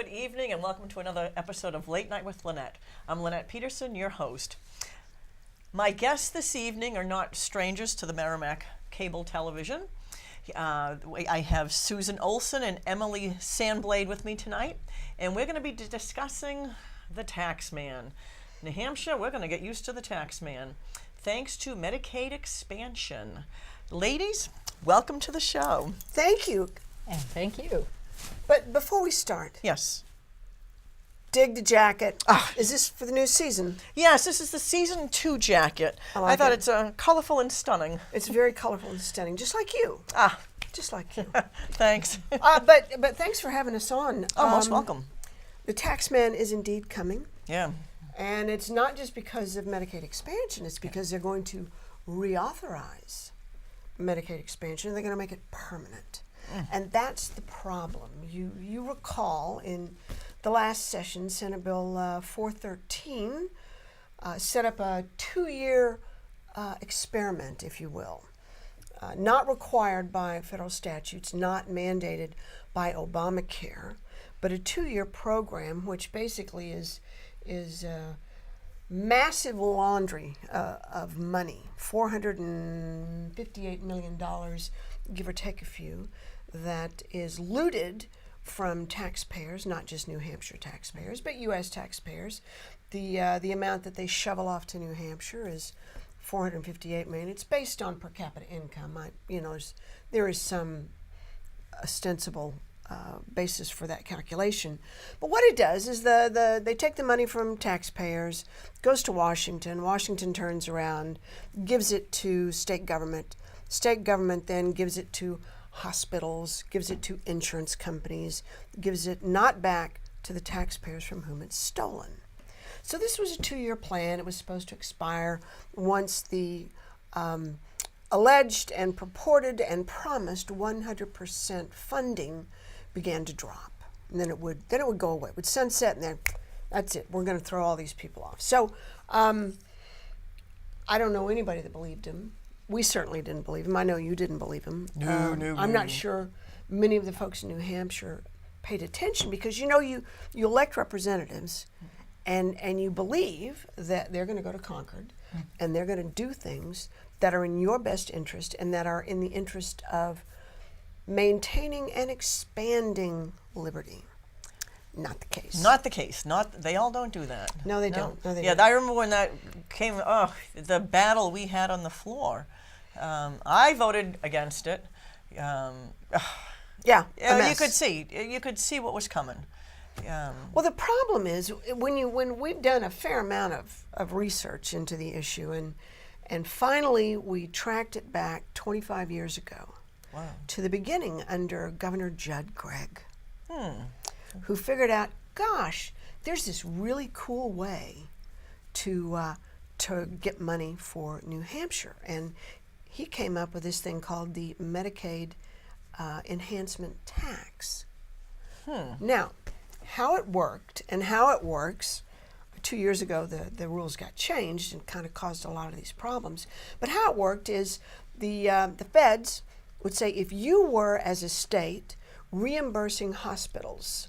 Good evening and welcome to another episode of Late Night with Lenette. I'm Lenette Peterson, your host. My guests this evening are not strangers to the Merrimack cable television. I have Susan Olsen and Emily Sandblade with me tonight, and we're going to be discussing the Taxman. New Hampshire, we're going to get used to the Taxman, thanks to Medicaid Expansion. Ladies, welcome to the show. Thank you. And thank you. But before we start, Yes. dig the jacket. Is this for the new season? Yes, this is the season 2 jacket. I thought it. it's colorful and stunning. It's very colorful and stunning, just like you. Just like you. Thanks. But thanks for having us on. Most welcome. The Taxman is indeed coming, Yeah. and it's not just because of Medicaid expansion. It's because they're going to reauthorize Medicaid expansion. They're going to make it permanent. And that's the problem. You recall in the last session, Senate Bill 413 set up a 2-year experiment, if you will, not required by federal statutes, not mandated by Obamacare, but a 2-year program which basically is massive laundry of money, $458 million, give or take a few, that is looted from taxpayers, not just New Hampshire taxpayers, but U.S. taxpayers. The amount that they shovel off to New Hampshire is $458 million. It's based on per capita income. There is some ostensible basis for that calculation. But what it does is they take the money from taxpayers, goes to Washington. Washington turns around, gives it to state government. State government then gives it to hospitals, gives it to insurance companies, gives it not back to the taxpayers from whom it's stolen. So this was a 2-year plan. It was supposed to expire once the alleged and purported and promised 100% funding began to drop. And then it would go away. It would sunset, and then that's it. We're going to throw all these people off. So I don't know anybody that believed him. We certainly didn't believe him. I know you didn't believe him. I'm not sure many of the folks in New Hampshire paid attention because you elect representatives and you believe that they're going to go to Concord and they're going to do things that are in your best interest and that are in the interest of maintaining and expanding liberty. Not the case. Not the case. They all don't do that. No, they don't. No, they yeah, don't. I remember when that came, the battle we had on the floor. I voted against it. Yeah, you could see what was coming. Well, the problem is when we've done a fair amount of research into the issue, and finally we tracked it back 25 years ago to the beginning under Governor Judd Gregg, who figured out, gosh, there's this really cool way to get money for New Hampshire, and he came up with this thing called the Medicaid enhancement tax. Now, how it worked and how it works, 2 years ago the rules got changed and kind of caused a lot of these problems. But how it worked is the feds would say if you were, as a state, reimbursing hospitals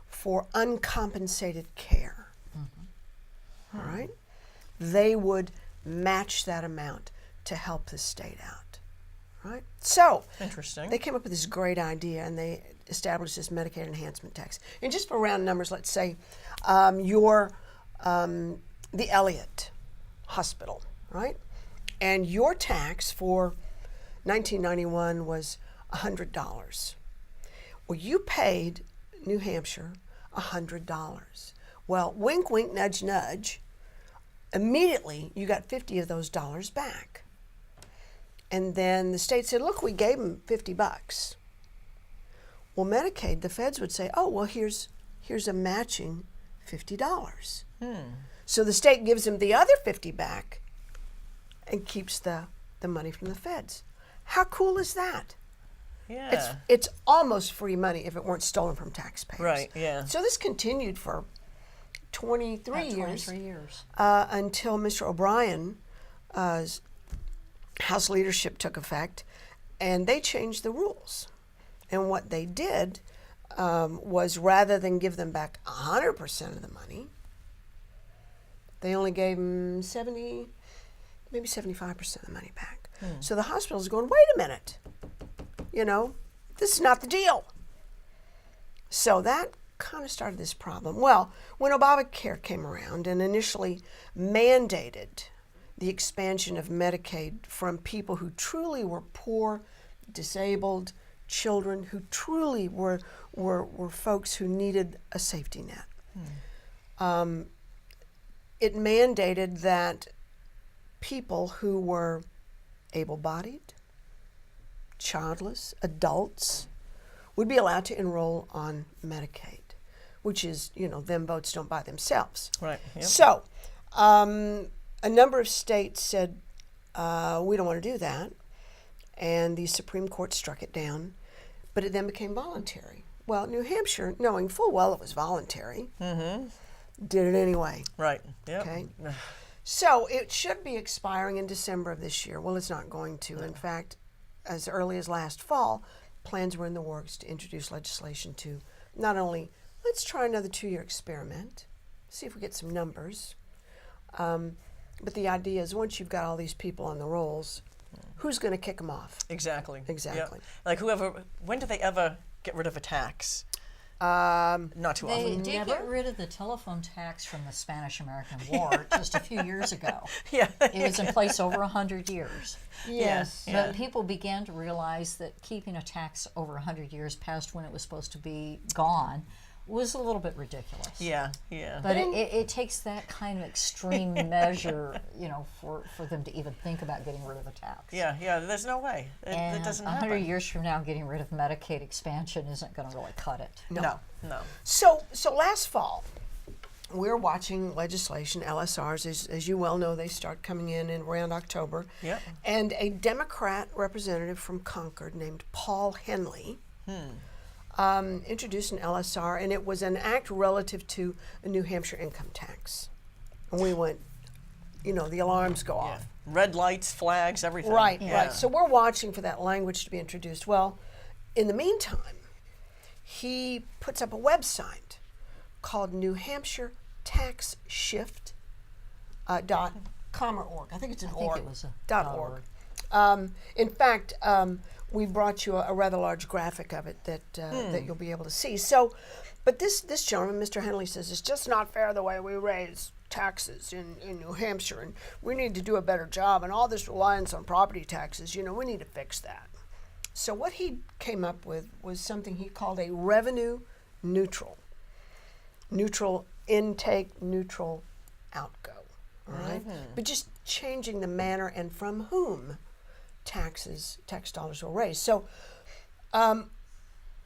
for uncompensated care, all right, they would match that amount to help the state out, right? So Interesting. They came up with this great idea, and they established this Medicaid enhancement tax. And just for round numbers, let's say you're the Elliott Hospital, right? And your tax for 1991 was $100. Well, you paid New Hampshire $100. Well, wink, wink, nudge, nudge. Immediately, you got 50 of those dollars back. And then the state said, look, we gave them $50. Well, Medicaid, the feds would say, oh, well, here's a matching $50. So the state gives them the other 50 back and keeps the money from the feds. How cool is that? Yeah. It's almost free money if it weren't stolen from taxpayers. Right, yeah. So this continued for 23 years. Until Mr. O'Brien's House leadership took effect, and they changed the rules. And what they did, was rather than give them back 100% of the money, they only gave them 70, maybe 75% of the money back. So the hospital's going, wait a minute, this is not the deal. So that kind of started this problem. Well, when Obamacare came around and initially mandated the expansion of Medicaid from people who truly were poor, disabled, children who truly were folks who needed a safety net. It mandated that people who were able-bodied, childless, adults, would be allowed to enroll on Medicaid, which is, them votes don't buy themselves. Right. Yep. So, a number of states said, we don't want to do that. And the Supreme Court struck it down, but it then became voluntary. Well, New Hampshire, knowing full well it was voluntary, did it anyway. Right. Yep. Okay. So it should be expiring in December of this year. Well, it's not going to. In fact, as early as last fall, plans were in the works to introduce legislation to not only, let's try another 2-year experiment, see if we get some numbers, but the idea is once you've got all these people on the rolls, who's going to kick them off? Exactly. Exactly. Yep. Like when do they ever get rid of a tax? Not too They often. did get rid of the telephone tax from the Spanish-American War just a few years ago. Yeah. It was in place over 100 years. Yes. Yeah. But people began to realize that keeping a tax over 100 years past when it was supposed to be gone was a little bit ridiculous. Yeah. Yeah. But it takes that kind of extreme measure, for them to even think about getting rid of a tax. Yeah. Yeah. There's no way. It doesn't 100 happen. years from now, getting rid of Medicaid expansion isn't going to really cut it. No. So last fall, we're watching legislation, LSRs, as you well know, they start coming in around October. Yep. And a Democrat representative from Concord named Paul Henley introduced an LSR, and it was an act relative to a New Hampshire income tax. And we went, the alarms go Yeah. off. Red lights, flags, everything. Right, Yeah. right. So we're watching for that language to be introduced. Well, in the meantime, he puts up a website called New Hampshire Tax Shift .com or org. I think it's an I think org. it was a .org. In fact, we brought you a rather large graphic of it that you'll be able to see. So, but this gentleman, Mr. Henley, says it's just not fair the way we raise taxes in New Hampshire, and we need to do a better job. And all this reliance on property taxes, we need to fix that. So what he came up with was something he called a revenue neutral intake, neutral outgo. All right, but just changing the manner and from whom tax dollars will raise. So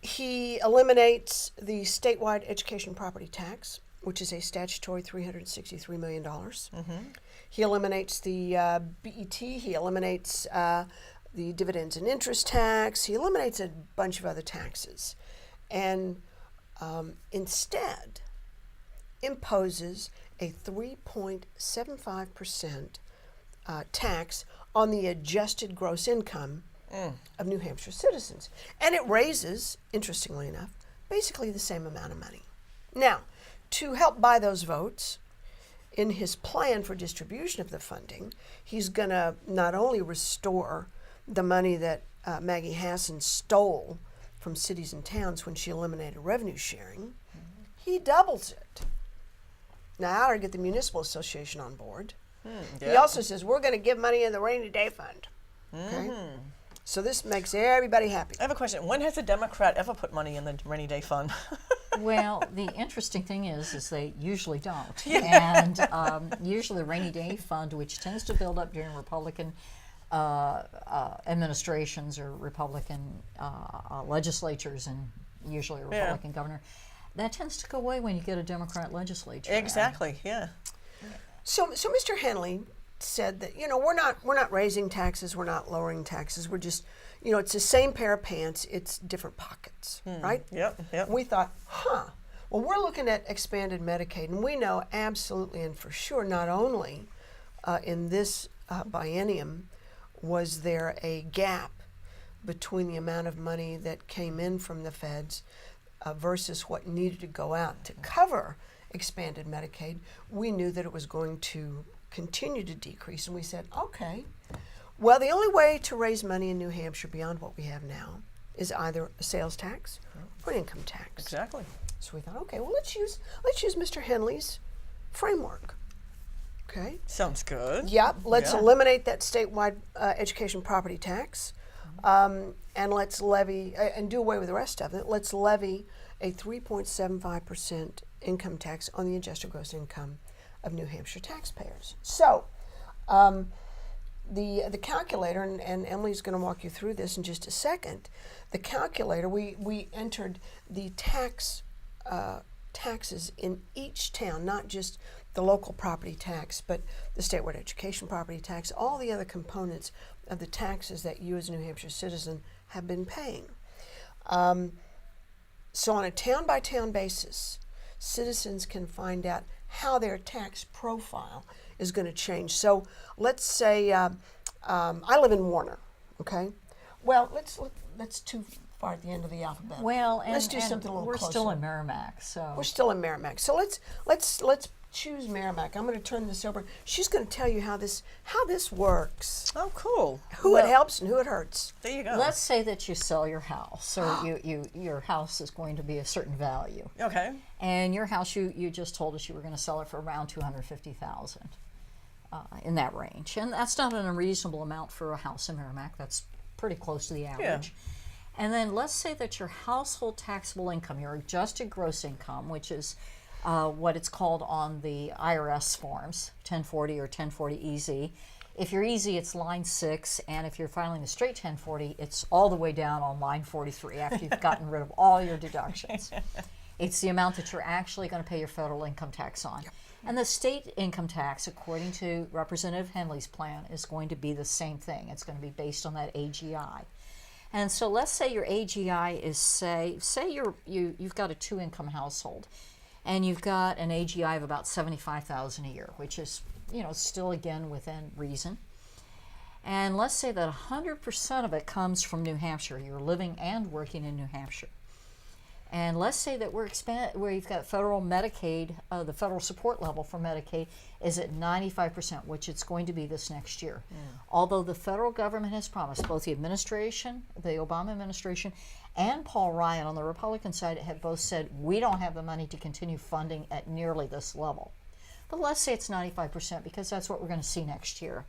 he eliminates the statewide education property tax, which is a statutory $363 million. He eliminates the BET. He eliminates the dividends and interest tax. He eliminates a bunch of other taxes, and instead imposes a 3.75% tax on the adjusted gross income of New Hampshire citizens. And it raises, interestingly enough, basically the same amount of money. Now, to help buy those votes, in his plan for distribution of the funding, he's going to not only restore the money that Maggie Hassan stole from cities and towns when she eliminated revenue sharing, he doubles it. Now, I ought to get the Municipal Association on board. He also says, we're going to give money in the rainy day fund. Okay? So this makes everybody happy. I have a question. When has a Democrat ever put money in the rainy day fund? Well, the interesting thing is they usually don't. And usually the rainy day fund, which tends to build up during Republican administrations or Republican legislatures and usually a Republican governor, that tends to go away when you get a Democrat legislature. Exactly, yeah. So Mr. Henley said that, we're not raising taxes, we're not lowering taxes, we're just, it's the same pair of pants, it's different pockets, right? Yep. And we thought, well, we're looking at expanded Medicaid, and we know absolutely and for sure, not only in this biennium was there a gap between the amount of money that came in from the feds versus what needed to go out to cover expanded Medicaid, we knew that it was going to continue to decrease. And we said, okay, well, the only way to raise money in New Hampshire beyond what we have now is either a sales tax or an income tax. Exactly. So we thought, okay, well, let's use Mr. Henley's framework. Okay. Sounds good. Yep. Let's Yeah. eliminate that statewide education property tax, and let's levy and do away with the rest of it. Let's levy a 3.75% income tax on the adjusted gross income of New Hampshire taxpayers. So, the calculator, and Emily's going to walk you through this in just a second. The calculator, we entered the taxes in each town, not just the local property tax, but the statewide education property tax, all the other components of the taxes that you as a New Hampshire citizen have been paying. So on a town-by-town basis, citizens can find out how their tax profile is going to change. So let's say I live in Warner, okay? Well, that's too far at the end of the alphabet. Well, and, let's do and something a little we're closer. still in Merrimack, so We're still in Merrimack. So let's choose Merrimack. I'm going to turn this over. She's going to tell you how this works, Oh, cool. who it helps and who it hurts. There you go. let's say that you sell your house, or your house is going to be a certain value, Okay. and your house you just told us you were going to sell it for around $250,000, in that range, and that's not an unreasonable amount for a house in Merrimack. That's pretty close to the average. And then let's say that your household taxable income, your adjusted gross income, which is what it's called on the IRS forms, 1040 or 1040 EZ. If you're easy, it's line 6, and if you're filing the straight 1040, it's all the way down on line 43 after you've gotten rid of all your deductions. It's the amount that you're actually going to pay your federal income tax on. And the state income tax, according to Representative Henley's plan, is going to be the same thing. It's going to be based on that AGI. And so let's say your AGI is, say you've got a 2-income household, and you've got an AGI of about $75,000 a year, which is, still again within reason. And let's say that 100% of it comes from New Hampshire. You're living and working in New Hampshire. And let's say that where you've got federal Medicaid, the federal support level for Medicaid is at 95%, which it's going to be this next year. Although the federal government has promised, both the administration, the Obama administration, and Paul Ryan on the Republican side have both said, we don't have the money to continue funding at nearly this level. But let's say it's 95%, because that's what we're going to see next year.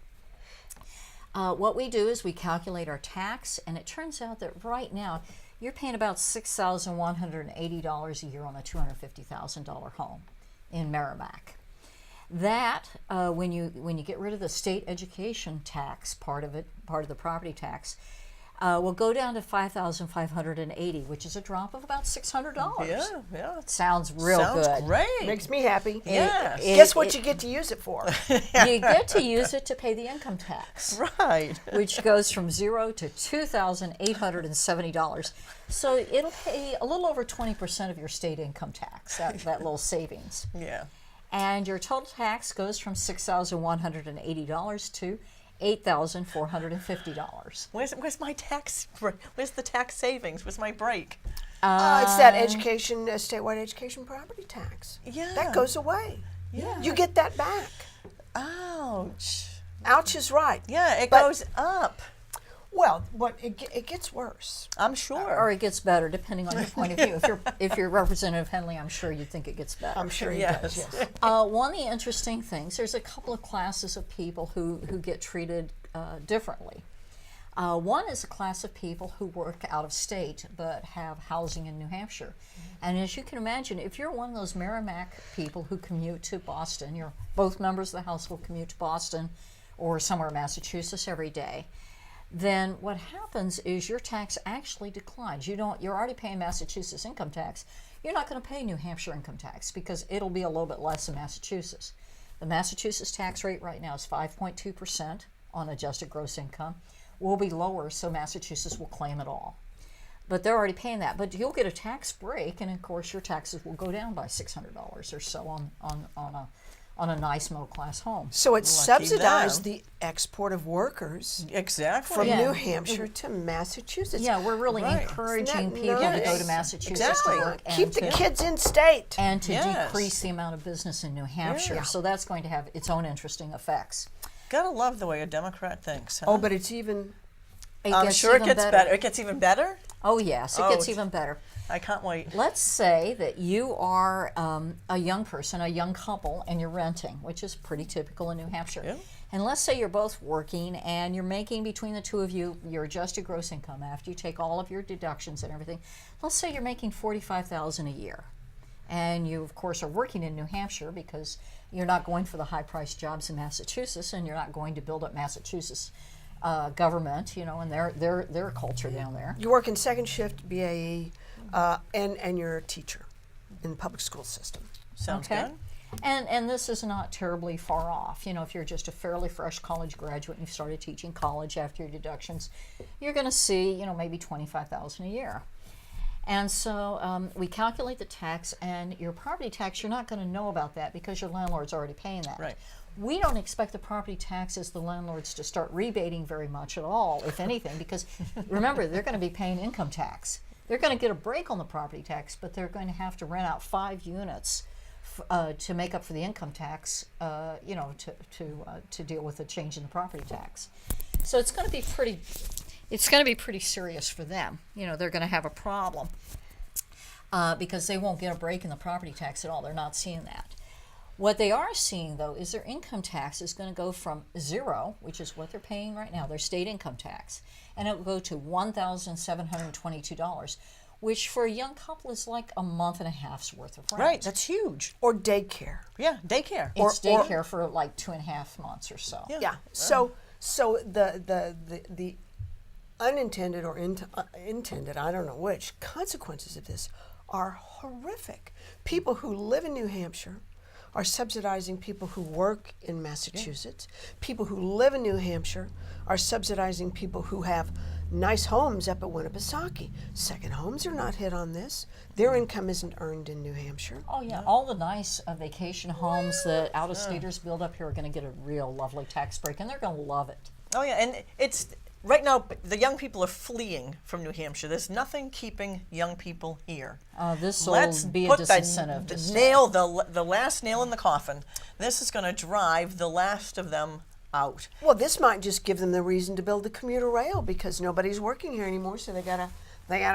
What we do is we calculate our tax, and it turns out that right now you're paying about $6,180 a year on a $250,000 home in Merrimack. That, when you get rid of the state education tax part of the property tax, will go down to $5,580, which is a drop of about $600. Yeah. Sounds real good. Sounds great. Makes me happy. Yes. Guess what you get to use it for? You get to use it to pay the income tax, Right. which goes from $0 to $2,870. So it'll pay a little over 20% of your state income tax, that little savings. Yeah. And your total tax goes from $6,180 to $8,450. Where's my tax? Where's the tax savings? Where's my break? It's that statewide education property tax. Yeah. That goes away. Yeah. You get that back. Ouch. Ouch is right. Yeah, it But- goes up. Well, it gets worse. I'm sure. Or it gets better, depending on your point of view. If you're Representative Henley, I'm sure you think it gets better. I'm sure it Yes. does, yes. One of the interesting things, there's a couple of classes of people who get treated differently. One is a class of people who work out of state but have housing in New Hampshire. And as you can imagine, if you're one of those Merrimack people who commute to Boston, both members of the House will commute to Boston or somewhere in Massachusetts every day, then what happens is your tax actually declines. You're already paying Massachusetts income tax. You're not going to pay New Hampshire income tax because it'll be a little bit less in Massachusetts. The Massachusetts tax rate right now is 5.2% on adjusted gross income. Will be lower, so Massachusetts will claim it all. But they're already paying that. But you'll get a tax break, and of course your taxes will go down by $600 or so on on a nice middle-class home. So it Lucky subsidized them. the export of workers Exactly. from Yeah. New Hampshire to Massachusetts. Yeah, we're really Right. encouraging Isn't that people to go nice? to Massachusetts Exactly. to work Keep and the to, kids in state. and to Yes. decrease the amount of business in New Hampshire. Yeah. So that's going to have its own interesting effects. Gotta love the way a Democrat thinks. Huh? Oh, but it's even. It gets sure it even gets better. It gets even better. Oh, yes, it Oh, gets it's- even better. I can't wait. Let's say that you are a young person, a young couple, and you're renting, which is pretty typical in New Hampshire. Yeah. And let's say you're both working and you're making between the two of you your adjusted gross income after you take all of your deductions and everything. Let's say you're making $45,000 a year, and you of course are working in New Hampshire because you're not going for the high-priced jobs in Massachusetts, and you're not going to build up Massachusetts government, and their culture down there. You work in second shift, BAE, and you're a teacher in the public school system. Sounds Okay. good. And this is not terribly far off. If you're just a fairly fresh college graduate and you've started teaching college after your deductions, you're going to see, maybe $25,000 a year. And so we calculate the tax, and your property tax, you're not going to know about that because your landlord's already paying that. Right. We don't expect the property taxes, the landlords, to start rebating very much at all, if anything, because remember, they're going to be paying income tax. They're going to get a break on the property tax, but they're going to have to rent out 5 units to make up for the income tax, to deal with the change in the property tax. So it's going to be pretty serious for them. They're going to have a problem because they won't get a break in the property tax at all. They're not seeing that. What they are seeing, though, is their income tax is going to go from 0, which is what they're paying right now, their state income tax, and it will go to $1,722, which for a young couple is like a month and a half's worth of rent. Right. That's huge. Or daycare. Yeah. Daycare. It's daycare for like 2.5 months or so. Yeah. So the unintended or intended, I don't know which, consequences of this are horrific. People who live in New Hampshire are subsidizing people who work in Massachusetts. People who live in New Hampshire are subsidizing people who have nice homes up at Winnipesaukee. Second homes are not hit on this. Their income isn't earned in New Hampshire. Oh yeah, all the nice vacation homes that out-of-staters build up here are going to get a real lovely tax break, and they're going to love it. Oh yeah, and it's right now the young people are fleeing from New Hampshire. There's nothing keeping young people here. This will Let's be a put disincentive. to stay. the last nail in the coffin. This is going to drive the last of them out. Well, this might just give them the reason to build the commuter rail because nobody's working here anymore, so they gotta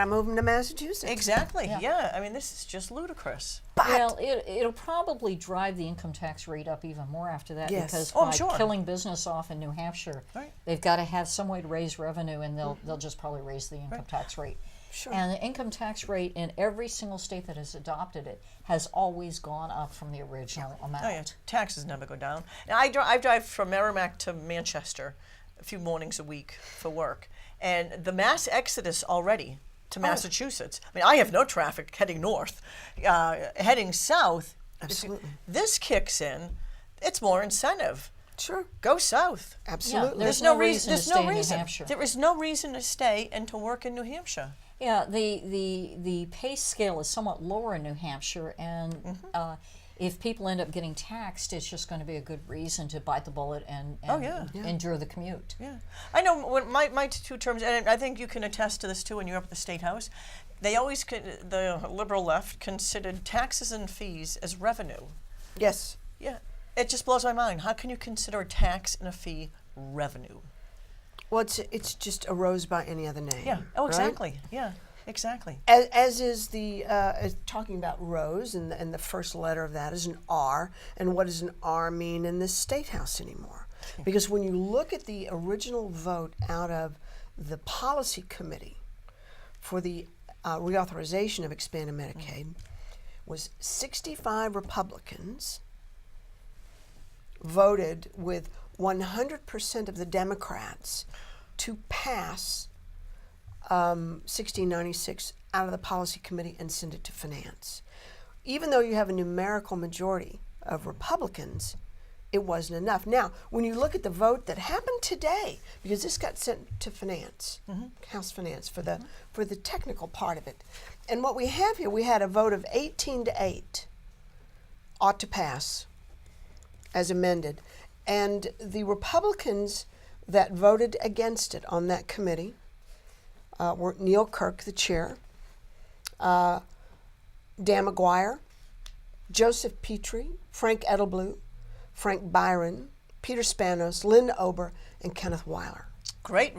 move them to Massachusetts. Exactly. Yeah. I mean, this is just ludicrous. But Well, it'll probably drive the income tax rate up even more after that Yes. because Oh, I'm by sure. killing business off in New Hampshire, Right. they've got to have some way to raise revenue, and they'll just probably raise the income tax rate. Sure. And the income tax rate in every single state that has adopted it has always gone up from the original amount. Oh yeah, taxes never go down. Now, I drive from Merrimack to Manchester a few mornings a week for work, and the mass exodus already to Massachusetts. I mean, I have no traffic heading north, heading south. Absolutely. This kicks in. It's more incentive. sure, Go south. absolutely. there's no reason to There's stay no in New reason. Hampshire. There is no reason to stay and to work in New Hampshire. Yeah, the pay scale is somewhat lower in New Hampshire, and if people end up getting taxed, it's just going to be a good reason to bite the bullet and endure the commute. Yeah, I know. When my two terms, and I think you can attest to this too. When you're up at the State House, they always the liberal left considered taxes and fees as revenue. Yes. Yeah, it just blows my mind. How can you consider a tax and a fee revenue? Well, it's just a rose by any other name. Yeah. Oh, right? exactly. Yeah, exactly. As is the talking about rose, and the first letter of that is an R. And what does an R mean in this State House anymore? Because when you look at the original vote out of the policy committee for the reauthorization of expanded Medicaid, was 65 Republicans voted with 100% of the Democrats to pass 1696 out of the policy committee and send it to finance. Even though you have a numerical majority of Republicans, it wasn't enough. Now, when you look at the vote that happened today, because this got sent to finance, House Finance, for the technical part of it, and what we have here, we had a vote of 18-8 ought to pass as amended. And the Republicans that voted against it on that committee were Neil Kirk, the chair, Dan McGuire, Joseph Petrie, Frank Edelblut, Frank Byron, Peter Spanos, Linda Ober, and Kenneth Weiler. Great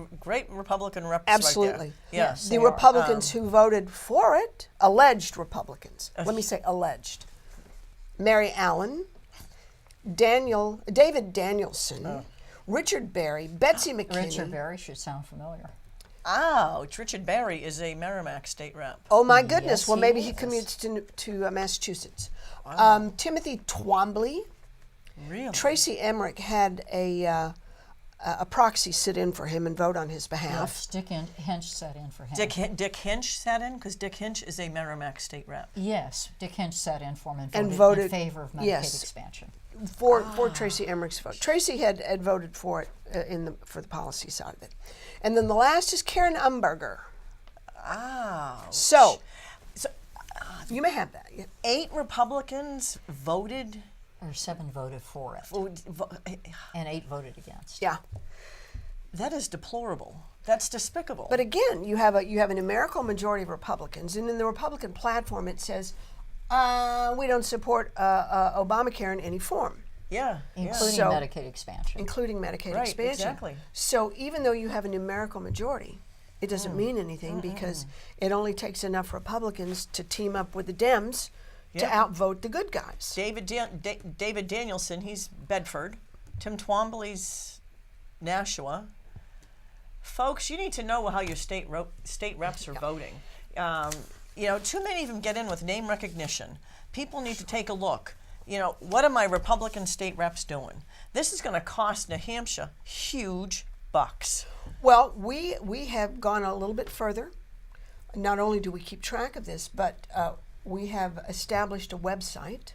Republican reps. Absolutely. Right there. Yes. The Republicans who voted for it, alleged Republicans, let me say alleged, Mary Allen, David Danielson, Richard Berry, Betsy McKinney. Richard Berry should sound familiar. Richard Berry is a Merrimack state rep. Oh my goodness! Yes, Well, he maybe he is. commutes to Massachusetts. Wow. Timothy Twombly, Really? Tracy Emmerich had a proxy sit in for him and vote on his behalf. Yes, Dick Hinch sat in for him. Dick Hinch sat in because Dick Hinch is a Merrimack state rep. Yes, Dick Hinch sat in for him And and voted- in favor of Medicaid yes. expansion. For Tracy Emmerich's vote. Tracy had voted for it for the policy side of it. And then the last is Karen Umberger. So you may have that. Yeah. 8 Republicans voted. Or 7 voted for it, and 8 voted against. Yeah. That is deplorable. That's despicable. But again, you have a numerical majority of Republicans, and in the Republican platform it says, we don't support Obamacare in any form, yeah. Including So- Medicaid expansion. including Medicaid Right, expansion. exactly. So even though you have a numerical majority, it doesn't mean anything because it only takes enough Republicans to team up with the Dems to Yeah. outvote the good guys. David Danielson, he's Bedford. Tim Twombly's Nashua. Folks, you need to know how your state reps are voting. Too many of them get in with name recognition. People need to take a look. What are my Republican state reps doing? This is going to cost New Hampshire huge bucks. Well, we have gone a little bit further. Not only do we keep track of this, but we have established a website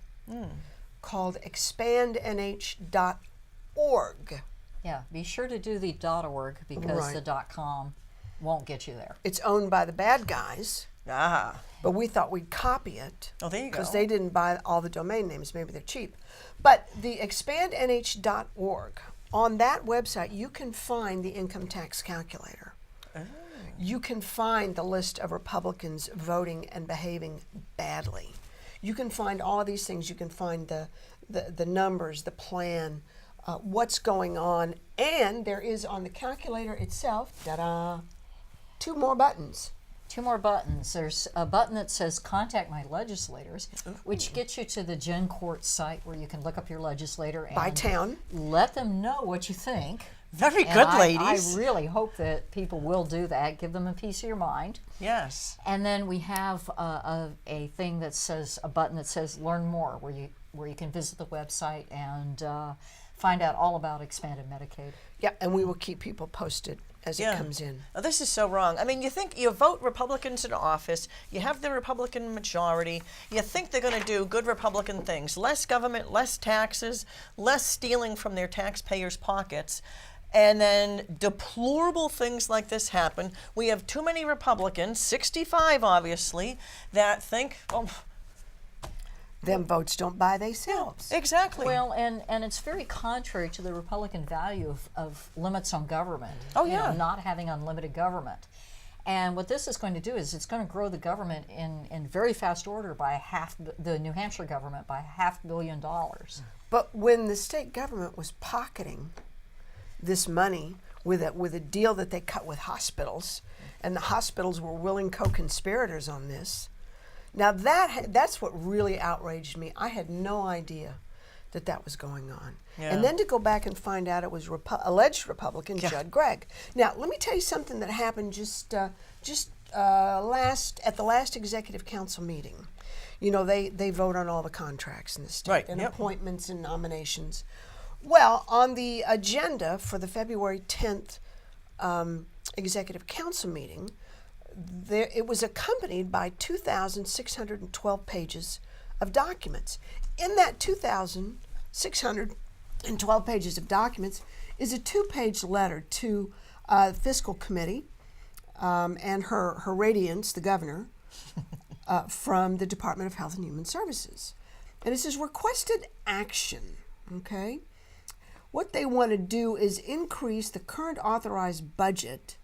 called expandnh.org. Yeah, be sure to do the .org because Right. the .com won't get you there. It's owned by the bad guys, Ah. but we thought we'd copy it. Oh, there you go. Because they didn't buy all the domain names. Maybe they're cheap. But the expandnh.org, on that website, you can find the income tax calculator. You can find the list of Republicans voting and behaving badly. You can find all of these things. You can find the numbers, the plan, what's going on. And there is on the calculator itself, 2 more buttons. 2 more buttons. There's a button that says Contact My Legislators, which gets you to the Gen Court site where you can look up your legislator and By town. let them know what you think. Very And good, I ladies. really hope that people will do that. Give them a piece of your mind. Yes. And then we have a thing that says, a button that says Learn More, where you can visit the website and find out all about expanded Medicaid. Yeah, and we will keep people posted as it comes in. Now, this is so wrong. I mean, you think you vote Republicans in office, you have the Republican majority, you think they're going to do good Republican things, less government, less taxes, less stealing from their taxpayers' pockets, and then deplorable things like this happen. We have too many Republicans, 65 obviously, that think, oh, Them votes don't buy themselves. exactly. Well, and it's very contrary to the Republican value of limits on government. Oh, You know, yeah. not having unlimited government. And what this is going to do is it's going to grow the government in very fast order by the New Hampshire government by $500 million. But when the state government was pocketing this money with a deal that they cut with hospitals, and the hospitals were willing co-conspirators on this, now that's what really outraged me. I had no idea that was going on. Yeah. And then to go back and find out it was alleged Republican Judd Gregg. Now, let me tell you something that happened just at the last executive council meeting. You know, they vote on all the contracts in the state Right, and yep. appointments and nominations. Well, on the agenda for the February 10th executive council meeting, it was accompanied by 2,612 pages of documents. In that 2,612 pages of documents is a 2-page letter to the fiscal committee and her radiance, the governor, from the Department of Health and Human Services. And it says requested action. Okay? What they want to do is increase the current authorized budget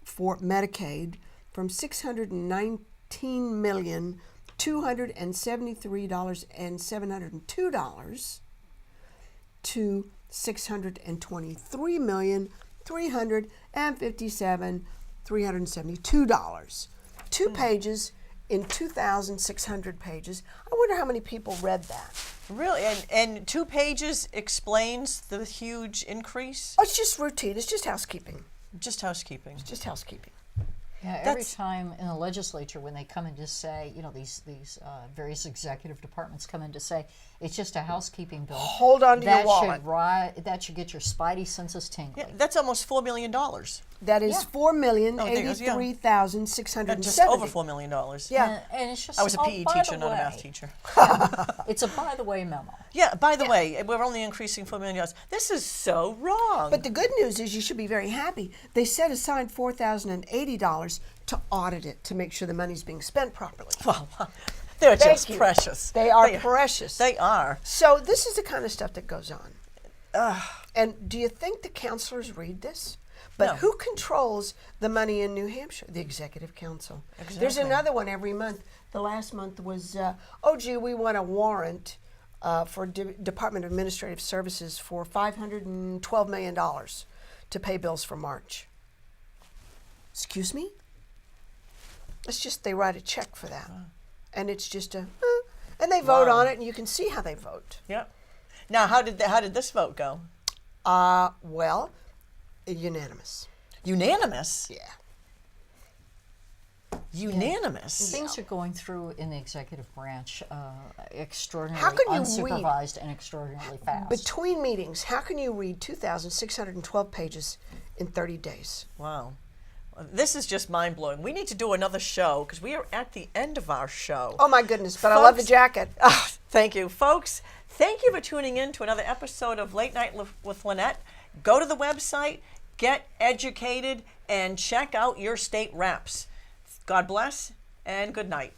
for Medicaid from $619,273,702 to $623,357,372. 2 pages in 2,600 pages. I wonder how many people read that. Really? And 2 pages explains the huge increase? Oh, it's just routine. It's just housekeeping. Just housekeeping. It's just housekeeping. Yeah, every time in the legislature when they come in to say, these various executive departments come in to say it's just a housekeeping bill. Hold on to your wallet. That should get your spidey senses tingling. Yeah, that's almost $4 million. That is Yeah. $4,083,670. Just over $4 million. Yeah. And it's just I was a oh, PE by teacher, the not a way. math teacher. It's a by the way memo. Yeah, by the way, we're only increasing $4 million. This is so wrong. But the good news is you should be very happy. They set aside $4,080 to audit it to make sure the money's being spent properly. well, they're Thank just you. precious. They are precious. They are. So this is the kind of stuff that goes on. And do you think the counselors read this? But No. who controls the money in New Hampshire? The Executive Council. There's Exactly. another one every month. The last month was, we want a warrant for Department of Administrative Services for $512 million to pay bills for March. Excuse me? It's just they write a check for that. And it's just and they vote on it, and you can see how they vote. Yep. Now, how did this vote go? Well, unanimous. Unanimous? Yeah. Unanimous? Things are going through in the executive branch extraordinarily How can you unsupervised and extraordinarily fast. Between meetings, how can you read 2,612 pages in 30 days? Wow. This is just mind-blowing. We need to do another show because we are at the end of our show. Oh my goodness, but I love the Folks- jacket. Thank you, folks. Thank you for tuning in to another episode of Late Night with Lenette. Go to the website, get educated, and check out your state reps. God bless, and good night.